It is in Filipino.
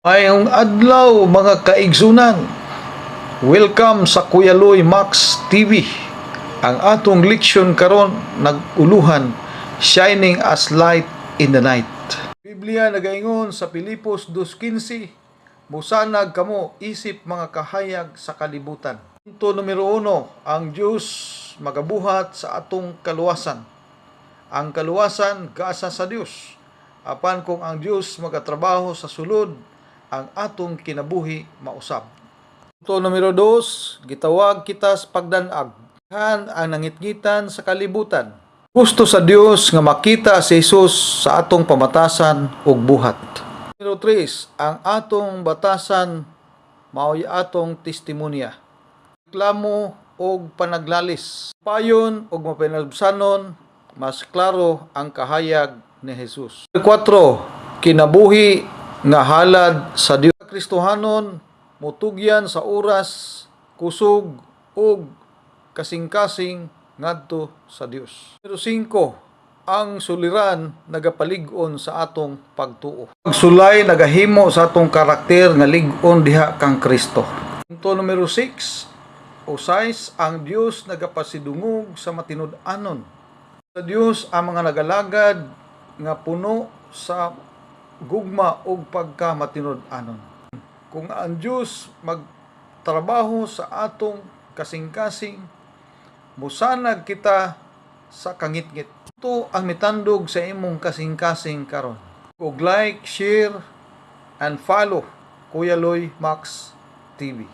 Mayong adlaw mga kaigsunan. Welcome sa Kuya Loy Max TV. Ang atong leksyon karon naguluhan, Shining as Light in the Night. Biblia nagaingon sa Pilipos 2:15, musanag kamo isip mga kahayag sa kalibutan. Punto numero 1, ang Diyos magabuhat sa atong kaluwasan. Ang kaluwasan gaasa sa Dios. Apan kung ang Diyos magatrabaho sa sulod, ang atong kinabuhi mausab. Punto numero 2, gitawag kita sa pagdanag. Han ang nangitngitan sa kalibutan. Gusto sa Dios nga makita si Jesus sa atong pamatasan ug buhat. Numero 3, ang atong batasan mao'y atong testimonya. Reklamo og panaglalis. Payon og mapinabsanon, mas klaro ang kahayag ni Jesus. 4, kinabuhi nga halad sa Dios. Kristohanon mutugyan sa oras, kusog ug kasing-kasing ngadto sa Dios. Numero 5, ang suliran nagapalig-on sa atong pagtuo. Pagsulay nagahimo sa atong karakter nga lig-on diha kang Kristo. Punto numero 6, ang Dios nagapasidungog sa matinud-anon. Sa Dios ang mga nagalagad nga puno sa gugma ug pagkamatinud-anon. Kung ang Diyos magtrabaho sa atong kasing-kasing, musanag kita sa kangit-ngit. Ito ang mitandog sa imong kasing-kasing karon. Ug like, share, and follow Kuya Loy Max TV.